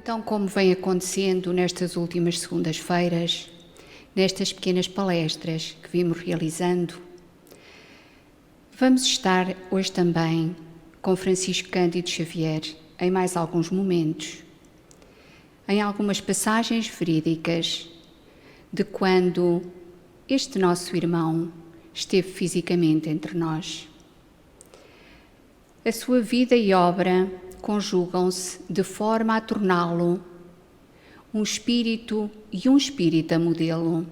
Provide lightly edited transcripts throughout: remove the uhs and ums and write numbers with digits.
Então, como vem acontecendo nestas últimas segundas-feiras, nestas pequenas palestras que vimos realizando, vamos estar hoje também com Francisco Cândido Xavier em mais alguns momentos, em algumas passagens verídicas de quando este nosso irmão esteve fisicamente entre nós. A sua vida e obra conjugam-se de forma a torná-lo um espírito e um espírita modelo.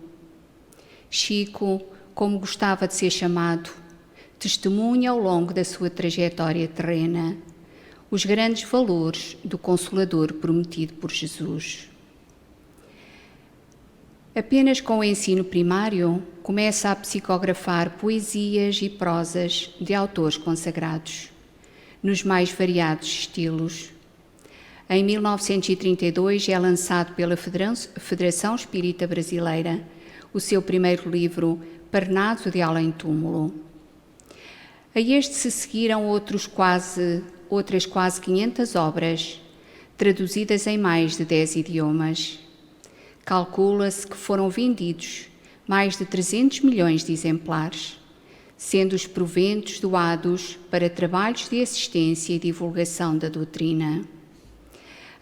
Chico, como gostava de ser chamado, testemunha ao longo da sua trajetória terrena os grandes valores do Consolador prometido por Jesus. Apenas com o ensino primário, começa a psicografar poesias e prosas de autores consagrados, nos mais variados estilos. Em 1932 é lançado pela Federação Espírita Brasileira o seu primeiro livro, Parnaso de Além-Túmulo. A este se seguiram outras quase 500 obras, traduzidas em mais de 10 idiomas. Calcula-se que foram vendidos mais de 300 milhões de exemplares, sendo os proventos doados para trabalhos de assistência e divulgação da doutrina.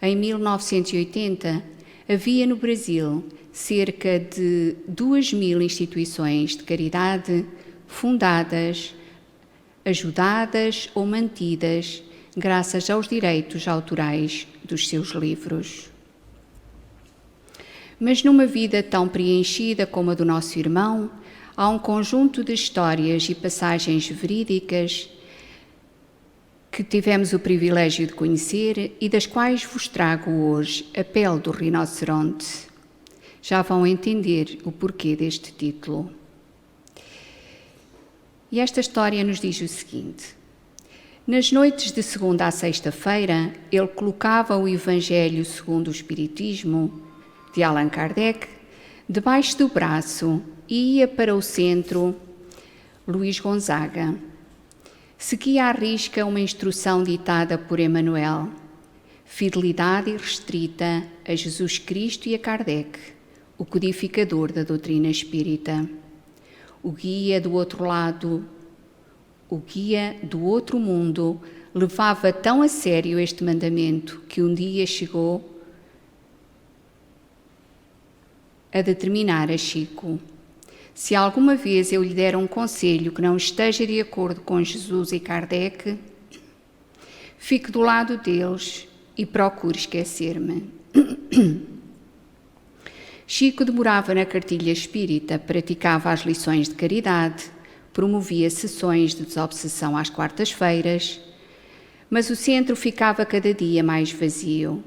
Em 1980, havia no Brasil cerca de 2.000 instituições de caridade fundadas, ajudadas ou mantidas graças aos direitos autorais dos seus livros. Mas numa vida tão preenchida como a do nosso irmão, há um conjunto de histórias e passagens verídicas que tivemos o privilégio de conhecer e das quais vos trago hoje a pele do rinoceronte. Já vão entender o porquê deste título. E esta história nos diz o seguinte: nas noites de segunda a sexta-feira, ele colocava o Evangelho segundo o Espiritismo, de Allan Kardec, debaixo do braço e ia para o centro Luís Gonzaga. Seguia à risca uma instrução ditada por Emmanuel: fidelidade irrestrita a Jesus Cristo e a Kardec, o codificador da doutrina espírita. O guia do outro mundo levava tão a sério este mandamento que um dia chegou a determinar a Chico: se alguma vez eu lhe der um conselho que não esteja de acordo com Jesus e Kardec, fique do lado deles e procure esquecer-me. Chico demorava na cartilha espírita, praticava as lições de caridade, promovia sessões de desobsessão às quartas-feiras, mas o centro ficava cada dia mais vazio.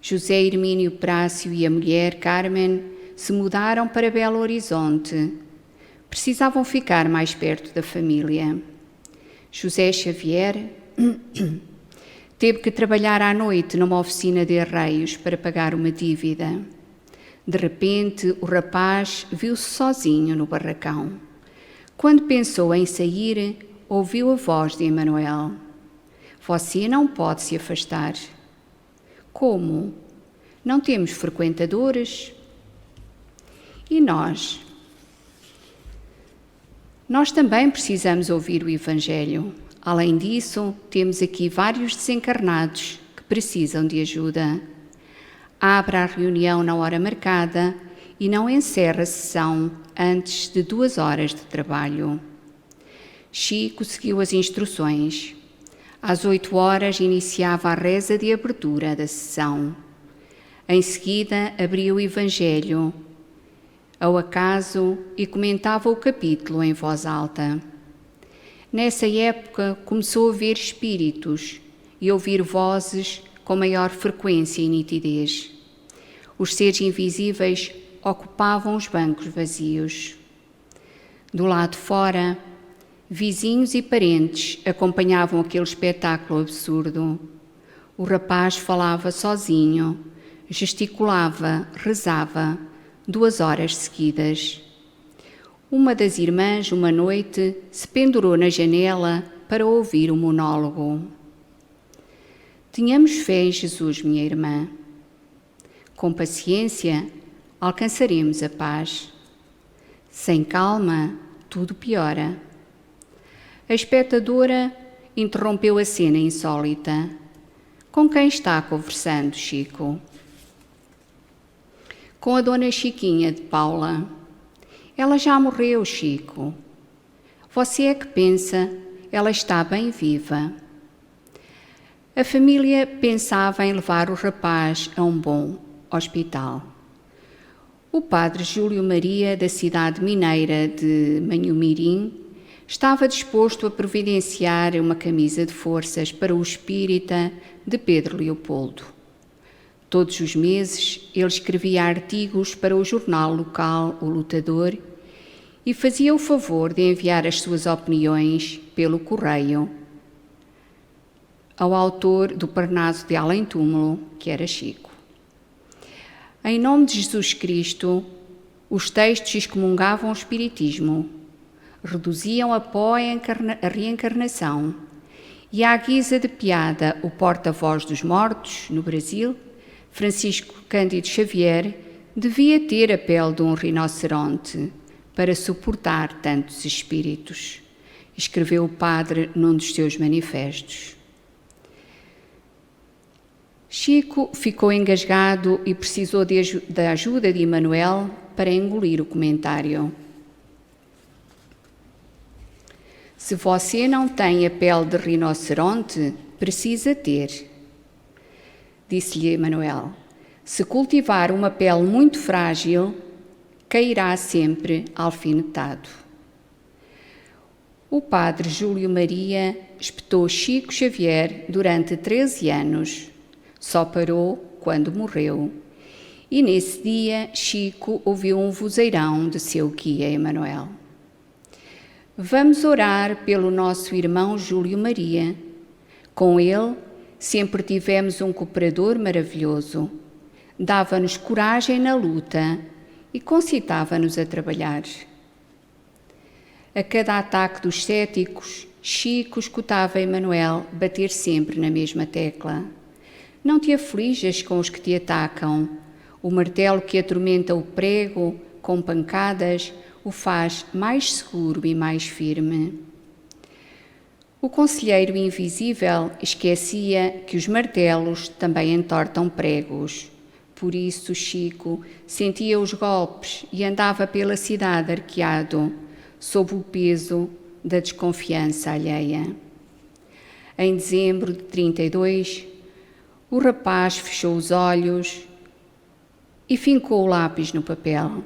José Hermínio Prácio e a mulher Carmen se mudaram para Belo Horizonte. Precisavam ficar mais perto da família. José Xavier teve que trabalhar à noite numa oficina de arreios para pagar uma dívida. De repente, o rapaz viu-se sozinho no barracão. Quando pensou em sair, ouviu a voz de Emmanuel: você não pode se afastar. Como? Não temos frequentadores? E nós? Nós também precisamos ouvir o Evangelho. Além disso, temos aqui vários desencarnados que precisam de ajuda. Abra a reunião na hora marcada e não encerra a sessão antes de 2 horas de trabalho. Chico seguiu as instruções. Às 8 horas iniciava a reza de abertura da sessão. Em seguida, abria o Evangelho, ao acaso, e comentava o capítulo em voz alta. Nessa época, começou a ver espíritos e ouvir vozes com maior frequência e nitidez. Os seres invisíveis ocupavam os bancos vazios. Do lado de fora, vizinhos e parentes acompanhavam aquele espetáculo absurdo. O rapaz falava sozinho, gesticulava, rezava, 2 horas seguidas. Uma das irmãs, uma noite, se pendurou na janela para ouvir o monólogo. Tenhamos fé em Jesus, minha irmã. Com paciência, alcançaremos a paz. Sem calma, tudo piora. A espectadora interrompeu a cena insólita. Com quem está conversando, Chico? Com a dona Chiquinha de Paula. Ela já morreu, Chico. Você é que pensa, ela está bem viva. A família pensava em levar o rapaz a um bom hospital. O padre Júlio Maria, da cidade mineira de Manhumirim, estava disposto a providenciar uma camisa de forças para o espírita de Pedro Leopoldo. Todos os meses ele escrevia artigos para o jornal local O Lutador e fazia o favor de enviar as suas opiniões pelo correio ao autor do Parnaso de Além Túmulo, que era Chico. Em nome de Jesus Cristo, os textos excomungavam o espiritismo, reduziam a pó a reencarnação e, à guisa de piada, o porta-voz dos mortos, no Brasil, Francisco Cândido Xavier, devia ter a pele de um rinoceronte para suportar tantos espíritos, escreveu o padre num dos seus manifestos. Chico ficou engasgado e precisou da ajuda de Emanuel para engolir o comentário. Se você não tem a pele de rinoceronte, precisa ter, disse-lhe Emanuel. Se cultivar uma pele muito frágil, cairá sempre alfinetado. O padre Júlio Maria espetou Chico Xavier durante 13 anos. Só parou quando morreu. E nesse dia, Chico ouviu um vozeirão de seu guia Emanuel. Vamos orar pelo nosso irmão Júlio Maria. Com ele, sempre tivemos um cooperador maravilhoso. Dava-nos coragem na luta e concitava-nos a trabalhar. A cada ataque dos céticos, Chico escutava Emanuel bater sempre na mesma tecla. Não te aflijas com os que te atacam. O martelo que atormenta o prego com pancadas o faz mais seguro e mais firme. O conselheiro invisível esquecia que os martelos também entortam pregos. Por isso, Chico sentia os golpes e andava pela cidade arqueado, sob o peso da desconfiança alheia. Em dezembro de 32, o rapaz fechou os olhos e fincou o lápis no papel.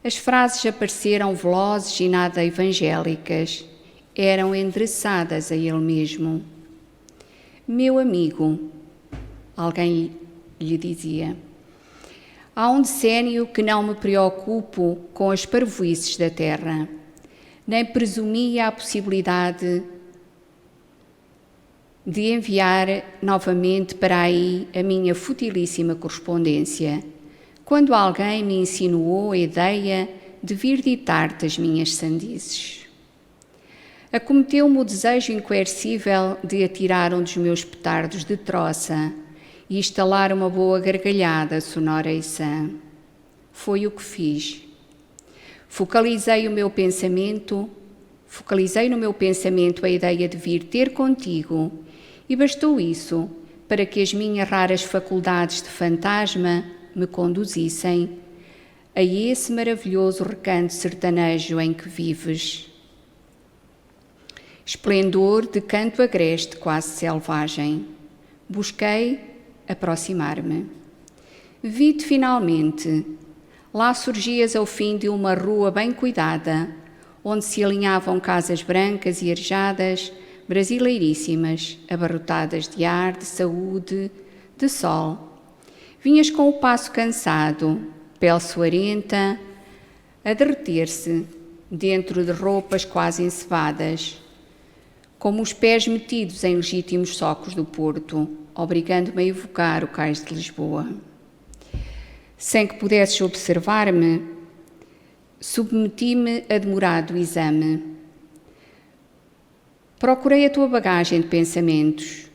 As frases apareceram velozes e nada evangélicas, eram endereçadas a ele mesmo. Meu amigo, alguém lhe dizia, há um decênio que não me preocupo com as parvoíces da terra, nem presumia a possibilidade de enviar novamente para aí a minha futilíssima correspondência, quando alguém me insinuou a ideia de vir ditar-te as minhas sandizes. Acometeu-me o desejo incoercível de atirar um dos meus petardos de troça e instalar uma boa gargalhada sonora e sã. Foi o que fiz. Focalizei no meu pensamento a ideia de vir ter contigo, e bastou isso para que as minhas raras faculdades de fantasma me conduzissem a esse maravilhoso recanto sertanejo em que vives. Esplendor de canto agreste quase selvagem. Busquei aproximar-me. Vi-te finalmente. Lá surgias ao fim de uma rua bem cuidada, onde se alinhavam casas brancas e arejadas, brasileiríssimas, abarrotadas de ar, de saúde, de sol. Vinhas com o passo cansado, pele suarenta, a derreter-se dentro de roupas quase encevadas, como os pés metidos em legítimos socos do Porto, obrigando-me a evocar o cais de Lisboa. Sem que pudesses observar-me, submeti-me a demorado exame. Procurei a tua bagagem de pensamentos.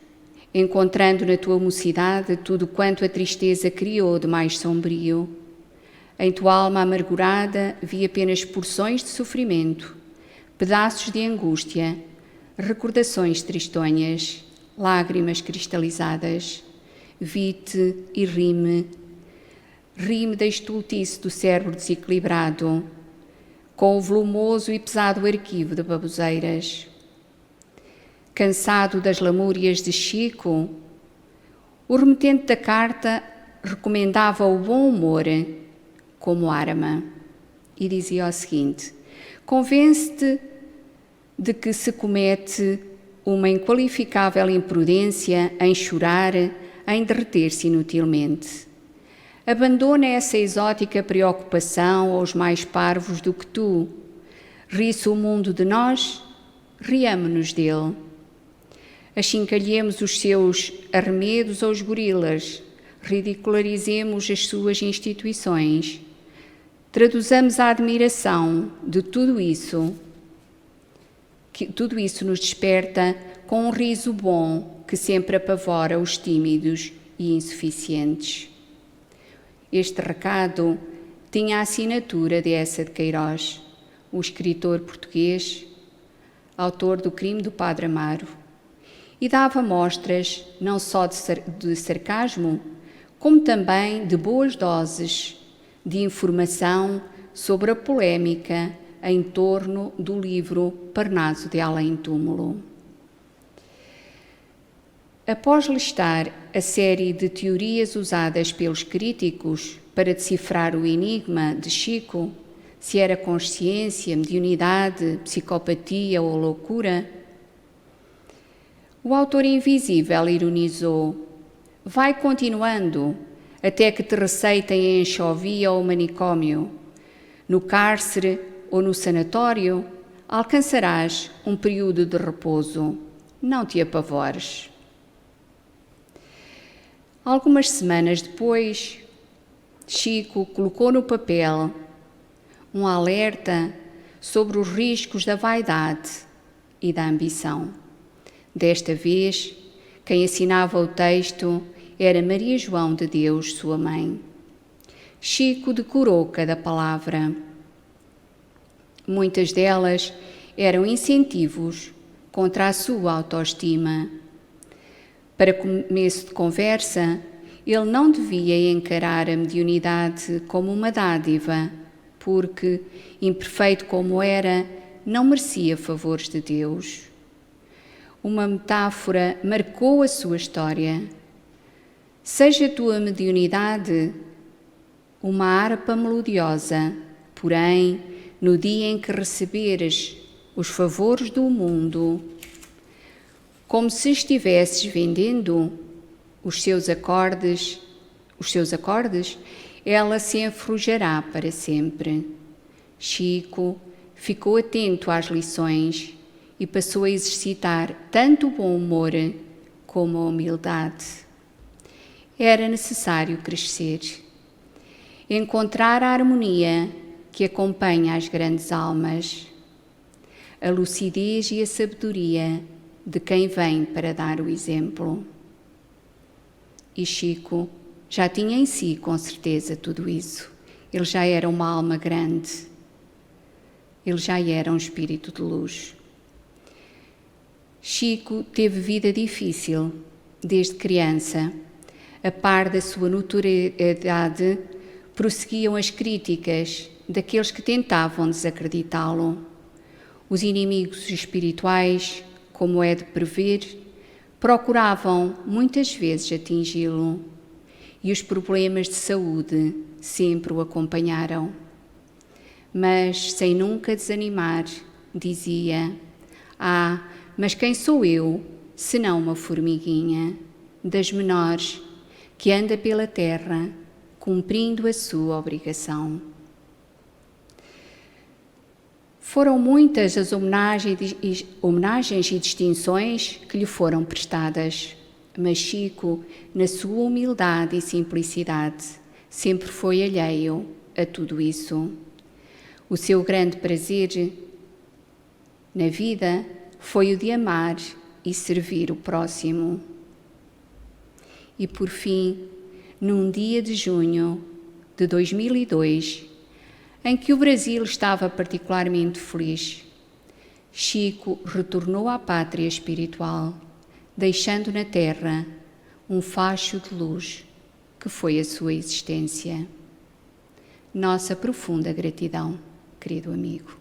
encontrando na tua mocidade tudo quanto a tristeza criou de mais sombrio. Em tua alma amargurada vi apenas porções de sofrimento, pedaços de angústia, recordações tristonhas, lágrimas cristalizadas. Vi-te e ri-me da estultice do cérebro desequilibrado, com o volumoso e pesado arquivo de baboseiras. Cansado das lamúrias de Chico, o remetente da carta recomendava o bom humor como arma e dizia o seguinte: convence-te de que se comete uma inqualificável imprudência em chorar, em derreter-se inutilmente. Abandona essa exótica preocupação aos mais parvos do que tu. Ri-se o mundo de nós, riamo-nos dele. Achincalhemos os seus arremedos aos gorilas, ridicularizemos as suas instituições. Traduzamos a admiração de tudo isso, que tudo isso nos desperta com um riso bom que sempre apavora os tímidos e insuficientes. Este recado tinha a assinatura de Eça de Queiroz, o escritor português, autor do Crime do Padre Amaro, e dava mostras não só de sarcasmo, como também de boas doses de informação sobre a polémica em torno do livro Parnaso de Além-Túmulo. Após listar a série de teorias usadas pelos críticos para decifrar o enigma de Chico, se era consciência, mediunidade, psicopatia ou loucura, o autor invisível ironizou: vai continuando até que te receitem a enxovia ou o manicômio. No cárcere ou no sanatório, alcançarás um período de repouso. Não te apavores. Algumas semanas depois, Chico colocou no papel um alerta sobre os riscos da vaidade e da ambição. Desta vez, quem assinava o texto era Maria João de Deus, sua mãe. Chico decorou cada palavra. Muitas delas eram incentivos contra a sua autoestima. Para começo de conversa, ele não devia encarar a mediunidade como uma dádiva, porque, imperfeito como era, não merecia favores de Deus. Uma metáfora marcou a sua história. Seja a tua mediunidade uma harpa melodiosa, porém, no dia em que receberes os favores do mundo, como se estivesses vendendo os seus acordes, ela se enferrujará para sempre. Chico ficou atento às lições e passou a exercitar tanto o bom humor como a humildade. Era necessário crescer, encontrar a harmonia que acompanha as grandes almas, a lucidez e a sabedoria de quem vem para dar o exemplo. E Chico já tinha em si, com certeza, tudo isso. Ele já era uma alma grande. Ele já era um espírito de luz. Chico teve vida difícil desde criança. A par da sua notoriedade, prosseguiam as críticas daqueles que tentavam desacreditá-lo. Os inimigos espirituais, como é de prever, procuravam muitas vezes atingi-lo, e os problemas de saúde sempre o acompanharam. Mas, sem nunca desanimar, dizia: mas quem sou eu, senão uma formiguinha, das menores, que anda pela terra, cumprindo a sua obrigação. Foram muitas as homenagens e distinções que lhe foram prestadas, mas Chico, na sua humildade e simplicidade, sempre foi alheio a tudo isso. O seu grande prazer na vida foi o de amar e servir o próximo. E, por fim, num dia de junho de 2002, em que o Brasil estava particularmente feliz, Chico retornou à pátria espiritual, deixando na terra um facho de luz que foi a sua existência. Nossa profunda gratidão, querido amigo.